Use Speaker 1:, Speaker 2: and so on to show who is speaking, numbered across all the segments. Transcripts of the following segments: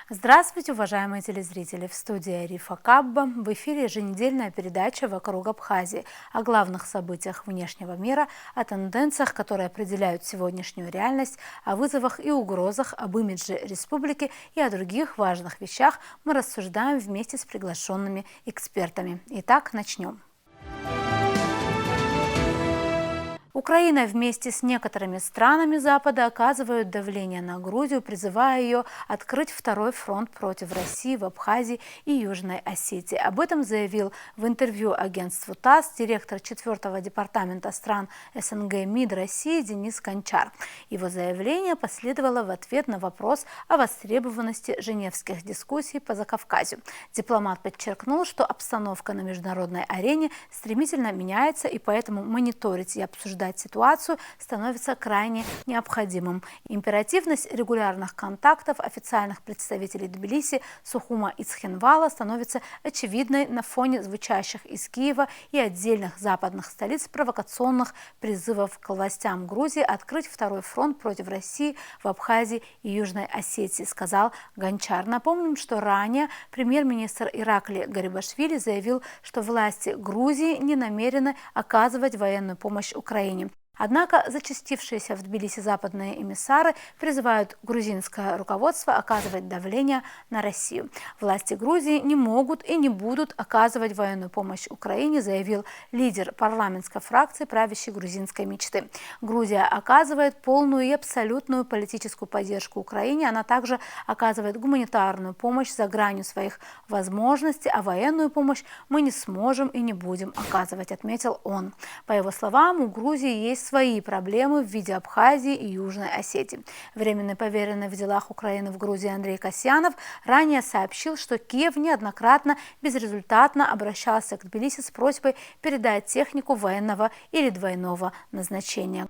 Speaker 1: Здравствуйте, уважаемые телезрители! В студии Арифа Кабба. В эфире еженедельная передача «Вокруг Абхазии» о главных событиях внешнего мира, о тенденциях, которые определяют сегодняшнюю реальность, о вызовах и угрозах, об имидже республики и о других важных вещах мы рассуждаем вместе с приглашенными экспертами. Итак, начнем. Украина вместе с некоторыми странами Запада оказывают давление на Грузию, призывая ее открыть второй фронт против России в Абхазии и Южной Осетии. Об этом заявил в интервью агентству ТАСС директор 4-го департамента стран СНГ МИД России Денис Гончар. Его заявление последовало в ответ на вопрос о востребованности женевских дискуссий по Закавказью. Дипломат подчеркнул, что обстановка на международной арене стремительно меняется, и поэтому мониторить и обсуждать ситуацию становится крайне необходимым. Императивность регулярных контактов официальных представителей Тбилиси, Сухума и Цхинвала становится очевидной на фоне звучащих из Киева и отдельных западных столиц провокационных призывов к властям Грузии открыть второй фронт против России в Абхазии и Южной Осетии, сказал Гончар. Напомним, что ранее премьер-министр Иракли Гарибашвили заявил, что власти Грузии не намерены оказывать военную помощь Украине. Однако зачастившиеся в Тбилиси западные эмиссары призывают грузинское руководство оказывать давление на Россию. Власти Грузии не могут и не будут оказывать военную помощь Украине, заявил лидер парламентской фракции правящей грузинской мечты. Грузия оказывает полную и абсолютную политическую поддержку Украине. Она также оказывает гуманитарную помощь за гранью своих возможностей, а военную помощь мы не сможем и не будем оказывать, отметил он. По его словам, у Грузии есть свои проблемы в виде Абхазии и Южной Осетии. Временный поверенный в делах Украины в Грузии Андрей Касьянов ранее сообщил, что Киев неоднократно безрезультатно обращался к Тбилиси с просьбой передать технику военного или двойного назначения.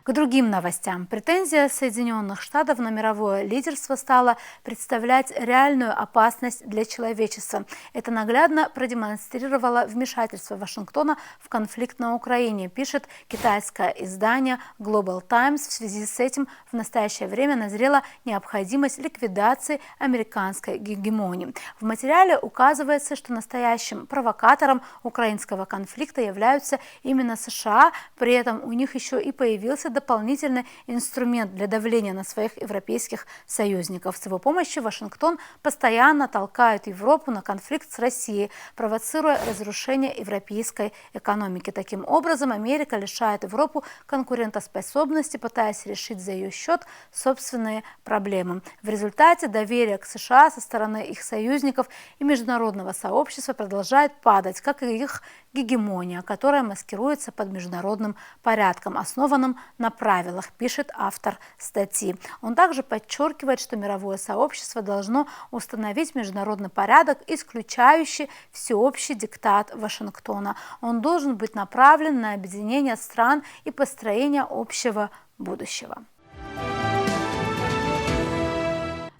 Speaker 1: К другим новостям. Претензия Соединенных Штатов на мировое лидерство стала представлять реальную опасность для человечества. Это наглядно продемонстрировало вмешательство Вашингтона в конфликт на Украине, пишет китайское издание Global Times. В связи с этим в настоящее время назрела необходимость ликвидации американской гегемонии. В материале указывается, что настоящим провокатором украинского конфликта являются именно США. При этом у них еще и появился дополнительный инструмент для давления на своих европейских союзников. С его помощью Вашингтон постоянно толкает Европу на конфликт с Россией, провоцируя разрушение европейской экономики. Таким образом, Америка лишает Европу конкурентоспособности, пытаясь решить за ее счет собственные проблемы. В результате доверие к США со стороны их союзников и международного сообщества продолжает падать, как и их гегемония, которая маскируется под международным порядком, основанным на правилах, пишет автор статьи. Он также подчеркивает, что мировое сообщество должно установить международный порядок, исключающий всеобщий диктат Вашингтона. Он должен быть направлен на объединение стран и построение общего будущего.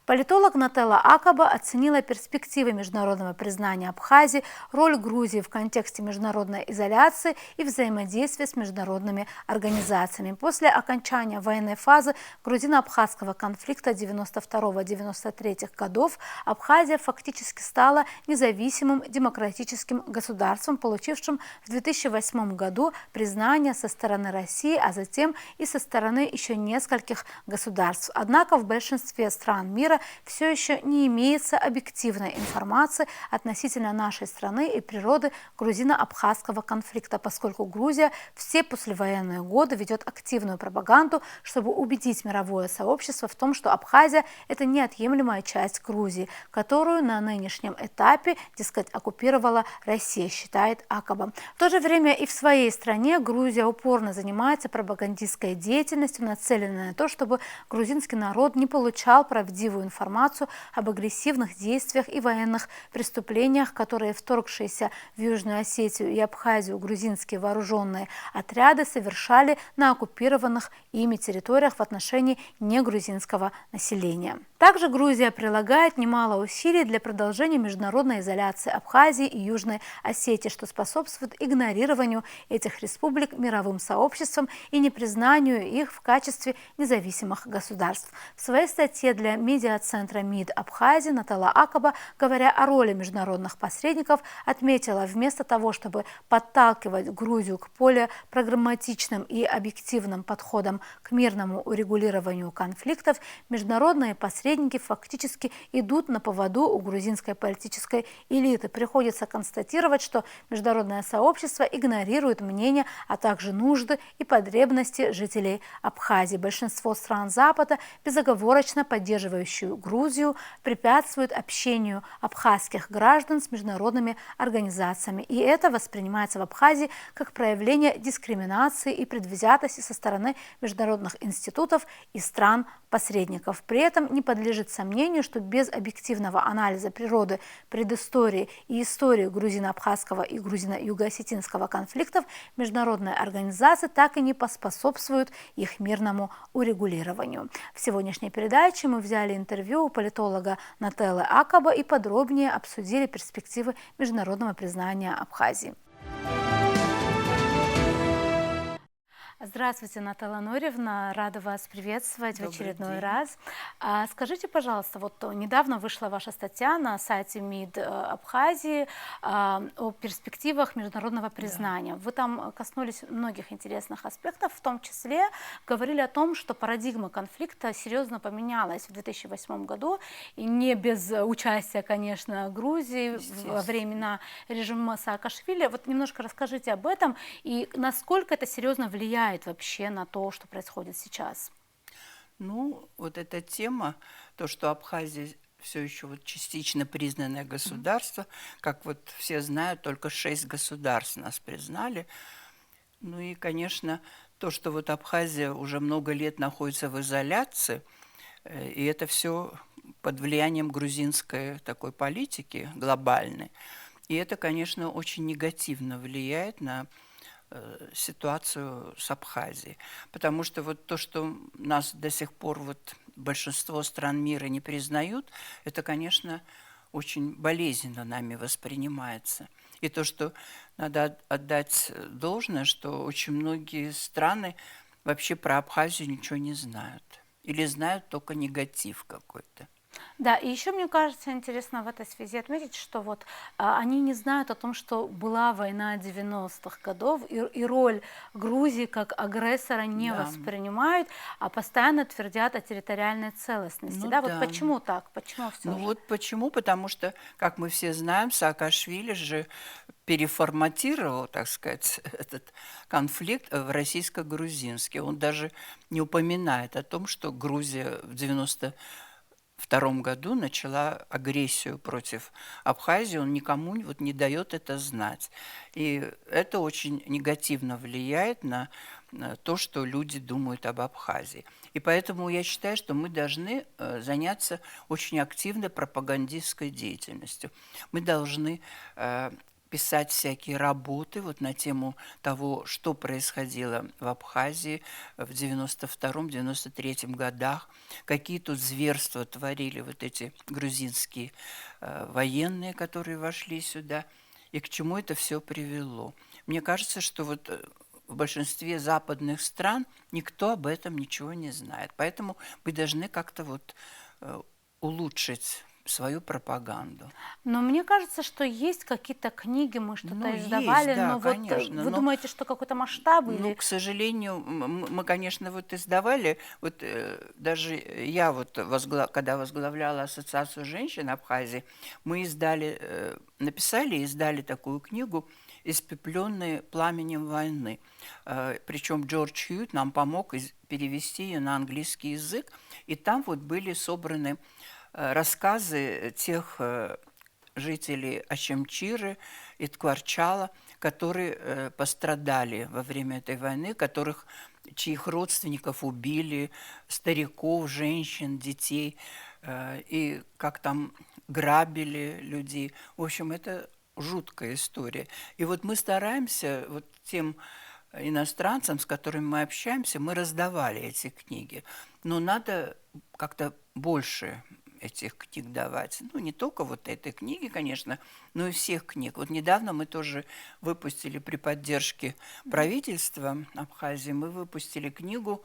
Speaker 1: Политолог Нателла Акаба оценила перспективы международного признания Абхазии, роль Грузии в контексте международной изоляции и взаимодействия с международными организациями. После окончания военной фазы грузино-абхазского конфликта 92-93 годов Абхазия фактически стала независимым демократическим государством, получившим в 2008 году признание со стороны России, а затем и со стороны еще нескольких государств. Однако в большинстве стран мира все еще не имеется объективной информации относительно нашей страны и природы грузино-абхазского конфликта, поскольку Грузия все послевоенные годы ведет активную пропаганду, чтобы убедить мировое сообщество в том, что Абхазия – это неотъемлемая часть Грузии, которую на нынешнем этапе, дескать, оккупировала Россия, считает Акаба. В то же время и в своей стране Грузия упорно занимается пропагандистской деятельностью, нацеленной на то, чтобы грузинский народ не получал правдивую фейковую информацию об агрессивных действиях и военных преступлениях, которые вторгшиеся в Южную Осетию и Абхазию грузинские вооруженные отряды совершали на оккупированных ими территориях в отношении негрузинского населения. Также Грузия прилагает немало усилий для продолжения международной изоляции Абхазии и Южной Осетии, что способствует игнорированию этих республик мировым сообществом и непризнанию их в качестве независимых государств. В своей статье для медиацентра МИД Абхазии Натала Акаба, говоря о роли международных посредников, отметила, вместо того, чтобы подталкивать Грузию к более прагматичным и объективным подходам к мирному урегулированию конфликтов, международные посредники фактически идут на поводу у грузинской политической элиты. Приходится констатировать, что международное сообщество игнорирует мнения, а также нужды и потребности жителей Абхазии. Большинство стран Запада, безоговорочно поддерживающие Грузию, препятствуют общению абхазских граждан с международными организациями. И это воспринимается в Абхазии как проявление дискриминации и предвзятости со стороны международных институтов и стран-посредников. При этом не подлежит сомнению, что без объективного анализа природы, предыстории и истории грузино-абхазского и грузино-юго-осетинского конфликтов международные организации так и не поспособствуют их мирному урегулированию. В сегодняшней передаче мы взяли интервью у политолога Нателлы Акаба и подробнее обсудили перспективы международного признания Абхазии. Здравствуйте, Наталья Нуриевна, рада вас приветствовать в очередной раз. Скажите, пожалуйста, вот недавно вышла ваша статья на сайте МИД Абхазии о перспективах международного признания. Вы там коснулись многих интересных аспектов, в том числе говорили о том, что парадигма конфликта серьезно поменялась в 2008 году, и не без участия, конечно, Грузии во времена режима Саакашвили. Вот немножко расскажите об этом и насколько это серьезно влияет вообще на то, что происходит сейчас?
Speaker 2: Ну, вот эта тема, то, что Абхазия все еще вот частично признанное государство, как вот все знают, только 6 государств нас признали. Ну и, конечно, то, что вот Абхазия уже много лет находится в изоляции, и это все под влиянием грузинской такой политики глобальной. И это, конечно, очень негативно влияет на ситуацию с Абхазией. Потому что вот то, что нас до сих пор вот большинство стран мира не признают, это, конечно, очень болезненно нами воспринимается. И то, что надо отдать должное, что очень многие страны вообще про Абхазию ничего не знают. Или знают только негатив какой-то.
Speaker 1: Да, и еще мне кажется интересно в этой связи отметить, что вот они не знают о том, что была война 90-х годов, и роль Грузии как агрессора не воспринимают, а постоянно твердят о территориальной целостности.
Speaker 2: Ну,
Speaker 1: да,
Speaker 2: да.
Speaker 1: Вот почему так? Почему все
Speaker 2: Ну
Speaker 1: же?
Speaker 2: вот почему? Потому что, как мы все знаем, Саакашвили же переформатировал, так сказать, этот конфликт в российско-грузинский. Он даже не упоминает о том, что Грузия в 1992 году начала агрессию против Абхазии, он никому вот не дает это знать. И это очень негативно влияет на то, что люди думают об Абхазии. И поэтому я считаю, что мы должны заняться очень активной пропагандистской деятельностью. Мы должны писать всякие работы вот на тему того, что происходило в Абхазии в 92-93 годах, какие тут зверства творили вот эти грузинские военные, которые вошли сюда, и к чему это все привело. Мне кажется, что вот в большинстве западных стран никто об этом ничего не знает. Поэтому мы должны как-то вот улучшить свою пропаганду.
Speaker 1: Но мне кажется, что есть какие-то книги, мы что-то
Speaker 2: издавали,
Speaker 1: издавали,
Speaker 2: да,
Speaker 1: но вот
Speaker 2: конечно,
Speaker 1: вы
Speaker 2: но,
Speaker 1: думаете, что какой-то масштаб
Speaker 2: ну,
Speaker 1: или...
Speaker 2: к сожалению, мы, конечно, вот издавали, вот даже я вот, когда возглавляла Ассоциацию женщин Абхазии, мы издали, написали и издали такую книгу «Испепеленные пламенем войны». Причем Джордж Хьюит нам помог перевести ее на английский язык, и там вот были собраны рассказы тех жителей Ачамчиры и Ткварчала, которые пострадали во время этой войны, чьих родственников убили, стариков, женщин, детей. и как там грабили людей. В общем, это жуткая история. И вот мы стараемся вот тем иностранцам, с которыми мы общаемся, мы раздавали эти книги. Но надо как-то больше этих книг давать. Ну, не только вот этой книги, конечно, но и всех книг. Вот недавно мы тоже выпустили при поддержке правительства Абхазии, мы выпустили книгу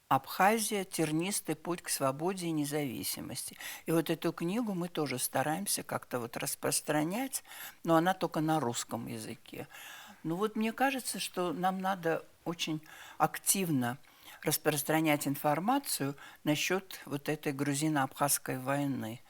Speaker 2: «Абхазия. Тернистый путь к свободе и независимости». И вот эту книгу мы тоже стараемся как-то вот распространять, но она только на русском языке. Ну вот мне кажется, что нам надо очень активно распространять информацию насчет вот этой грузино-абхазской войны.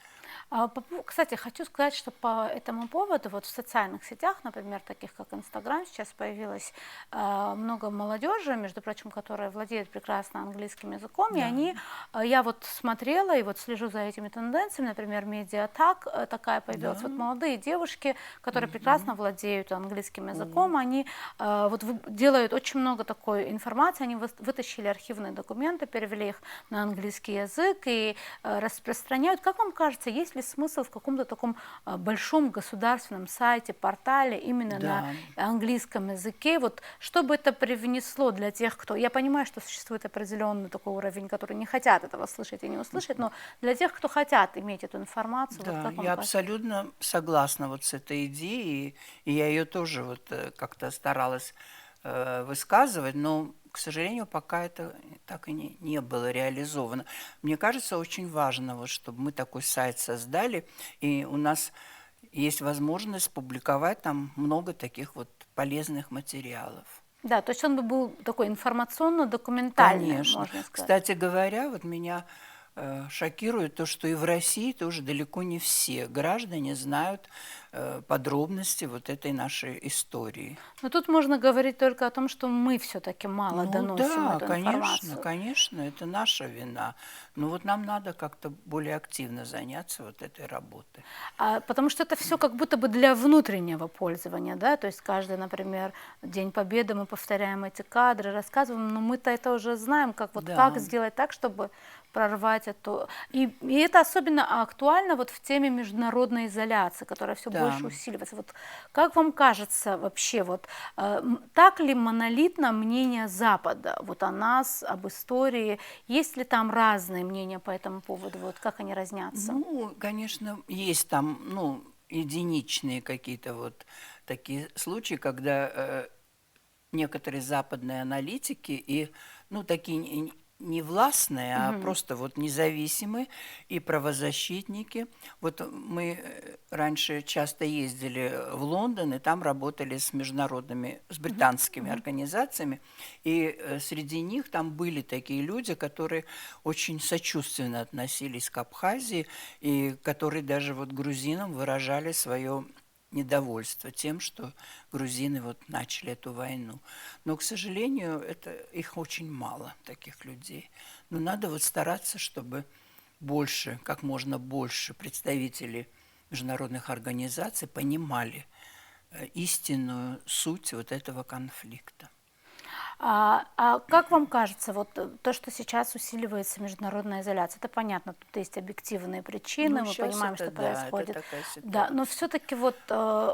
Speaker 1: Кстати, хочу сказать, что по этому поводу вот в социальных сетях, например, таких как Инстаграм, сейчас появилось много молодежи, между прочим, которая владеет прекрасно английским языком, и
Speaker 2: Да.
Speaker 1: они, я вот смотрела и вот слежу за этими тенденциями, например, Медиатак такая появилась,
Speaker 2: Да.
Speaker 1: вот молодые девушки, которые прекрасно владеют английским языком, они вот делают очень много такой информации, они вытащили архивные документы, перевели их на английский язык и распространяют. Как вам кажется, есть ли смысл в каком-то таком большом государственном сайте, портале именно на
Speaker 2: Да.
Speaker 1: английском языке? Вот что бы это привнесло для тех, кто... Я понимаю, что существует определенный такой уровень, который не хотят этого слышать и не услышать, но для тех, кто хотят иметь эту информацию, вот
Speaker 2: Да,
Speaker 1: как вам
Speaker 2: я
Speaker 1: кажется?
Speaker 2: абсолютно согласна вот с этой идеей, и я ее тоже вот как-то старалась высказывать, но, к сожалению, пока это так и не было реализовано. Мне кажется, очень важно, вот, чтобы мы такой сайт создали, и у нас есть возможность публиковать там много таких вот полезных материалов.
Speaker 1: Да, то есть он бы был такой информационно-документальный,
Speaker 2: Конечно.
Speaker 1: можно сказать.
Speaker 2: Кстати говоря, вот меня шокирует то, что и в России тоже далеко не все граждане знают подробности вот этой нашей истории.
Speaker 1: Но тут можно говорить только о том, что мы все-таки мало
Speaker 2: Ну
Speaker 1: доносим
Speaker 2: да,
Speaker 1: эту
Speaker 2: конечно,
Speaker 1: информацию.
Speaker 2: конечно, это наша вина. Но вот нам надо как-то более активно заняться вот этой работой.
Speaker 1: Потому что это все как будто бы для внутреннего пользования, да, то есть каждый, например, День Победы мы повторяем эти кадры, рассказываем, но мы-то это уже знаем, как вот как
Speaker 2: Да.
Speaker 1: сделать так, чтобы прорвать эту... И это особенно актуально вот в теме международной изоляции, которая все
Speaker 2: Да.
Speaker 1: больше усиливается. Вот как вам кажется вообще, вот так ли монолитно мнение Запада вот о нас, об истории? Есть ли там разные мнения по этому поводу? Вот как они разнятся?
Speaker 2: Ну, конечно, есть там, ну, единичные какие-то вот такие случаи, когда некоторые западные аналитики и, ну, такие не властные, а просто вот независимые и правозащитники. Вот мы раньше часто ездили в Лондон, и там работали с международными, с британскими организациями, и среди них там были такие люди, которые очень сочувственно относились к Абхазии, и которые даже вот грузинам выражали свое недовольство тем, что грузины вот начали эту войну. Но, к сожалению, их очень мало, таких людей. Но надо вот стараться, чтобы больше, как можно больше представителей международных организаций понимали истинную суть вот этого конфликта.
Speaker 1: А как вам кажется, вот то, что сейчас усиливается международная изоляция, это понятно, тут есть объективные причины,
Speaker 2: Ну,
Speaker 1: мы
Speaker 2: сейчас
Speaker 1: понимаем,
Speaker 2: это
Speaker 1: что
Speaker 2: да, это
Speaker 1: происходит.
Speaker 2: такая
Speaker 1: Да,
Speaker 2: ситуация.
Speaker 1: но все-таки вот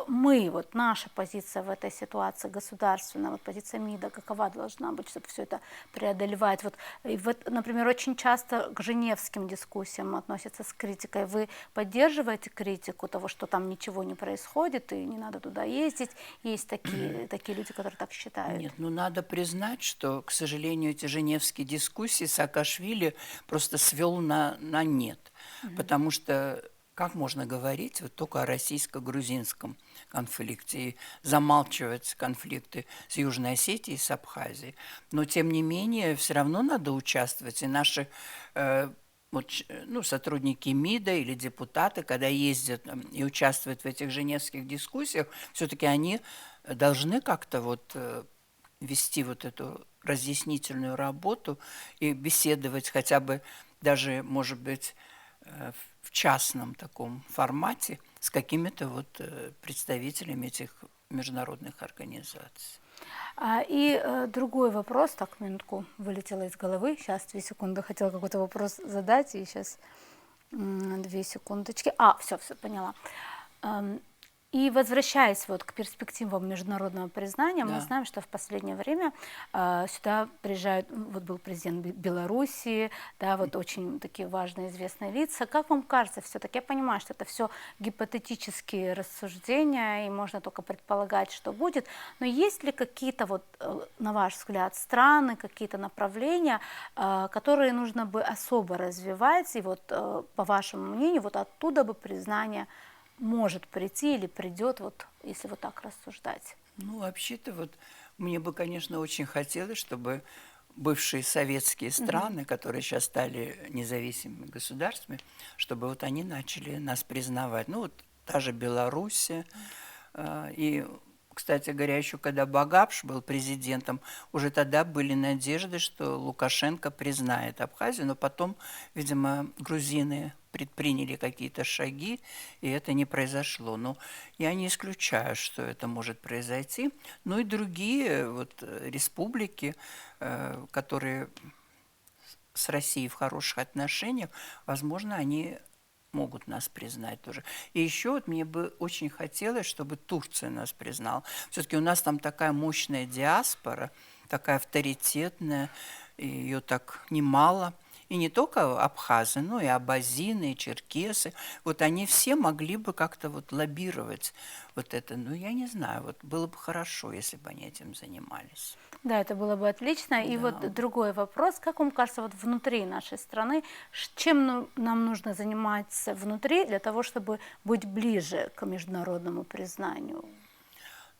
Speaker 1: мы, вот наша позиция в этой ситуации государственная, вот позиция МИДа, какова должна быть, чтобы все это преодолевать? Вот, и вот, например, очень часто к женевским дискуссиям относятся с критикой. Вы поддерживаете критику того, что там ничего не происходит и не надо туда ездить? Есть такие люди, которые так считают?
Speaker 2: Нет, ну надо признать, что, к сожалению, эти женевские дискуссии Саакашвили просто свел на нет. Потому что как можно говорить вот только о российско-грузинском конфликте и замалчивать конфликты с Южной Осетией и с Абхазией? Но, тем не менее, все равно надо участвовать. И наши ну, сотрудники МИДа или депутаты, когда ездят и участвуют в этих женевских дискуссиях, все-таки они должны как-то вот вести вот эту разъяснительную работу и беседовать хотя бы даже, может быть, в частном таком формате с какими-то вот представителями этих международных организаций.
Speaker 1: Другой вопрос, так, минутку, вылетело из головы. Сейчас, 2 секунды, хотела какой-то вопрос задать, и сейчас 2 секундочки. Все, поняла. И возвращаясь вот к перспективам международного признания, мы
Speaker 2: Да.
Speaker 1: знаем, что в последнее время сюда приезжают, вот был президент Белоруссии, да, вот очень такие важные известные лица. Как вам кажется, все-таки я понимаю, что это все гипотетические рассуждения, и можно только предполагать, что будет, но есть ли какие-то вот, на ваш взгляд, страны, какие-то направления, которые нужно бы особо развивать, и вот, по вашему мнению, вот оттуда бы признание может прийти или придет, вот если вот так рассуждать?
Speaker 2: Ну, вообще-то вот мне бы, конечно, очень хотелось, чтобы бывшие советские страны, которые сейчас стали независимыми государствами, чтобы вот они начали нас признавать. Ну, вот та же Белоруссия. И, кстати говоря, еще когда Багапш был президентом, уже тогда были надежды, что Лукашенко признает Абхазию, но потом, видимо, грузины предприняли какие-то шаги, и это не произошло. Но я не исключаю, что это может произойти. Ну и другие вот республики, которые с Россией в хороших отношениях, возможно, они могут нас признать тоже. И еще вот мне бы очень хотелось, чтобы Турция нас признала. Все-таки у нас там такая мощная диаспора, такая авторитетная, и ее так немало. И не только абхазы, но и абазины, и черкесы. Вот они все могли бы как-то вот лоббировать вот это. Ну, я не знаю, вот было бы хорошо, если бы они этим занимались.
Speaker 1: Да, это было бы отлично. И
Speaker 2: Да.
Speaker 1: вот другой вопрос, как вам кажется, вот внутри нашей страны, чем нам нужно заниматься внутри для того, чтобы быть ближе к международному признанию?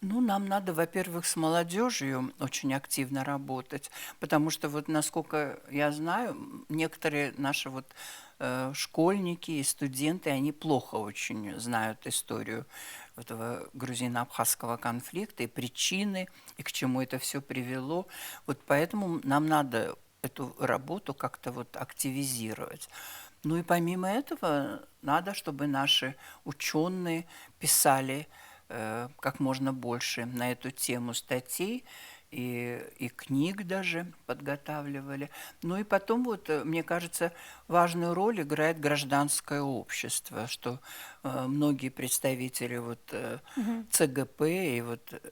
Speaker 2: Ну, нам надо, во-первых, с молодежью очень активно работать, потому что вот, насколько я знаю, некоторые наши вот школьники и студенты, они плохо очень знают историю этого грузино-абхазского конфликта и причины, и к чему это все привело. Вот поэтому нам надо эту работу как-то вот активизировать. Ну и помимо этого надо, чтобы наши ученые писали как можно больше на эту тему статей и книг даже подготавливали. Ну и потом вот, мне кажется, важную роль играет гражданское общество, что многие представители вот ЦГП и вот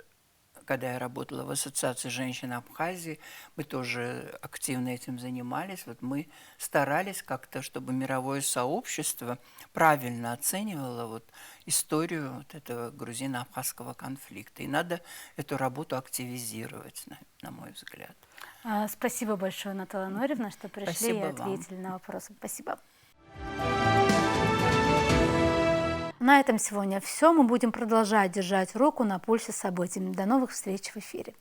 Speaker 2: когда я работала в Ассоциации женщин Абхазии, мы тоже активно этим занимались. Вот мы старались как-то, чтобы мировое сообщество правильно оценивало вот историю вот этого грузино-абхазского конфликта. И надо эту работу активизировать, на мой взгляд.
Speaker 1: Спасибо большое, Наталья Нуриевна, что пришли и
Speaker 2: Спасибо вам.
Speaker 1: ответили на вопросы. Спасибо. На этом сегодня все. Мы будем продолжать держать руку на пульсе событий. До новых встреч в эфире.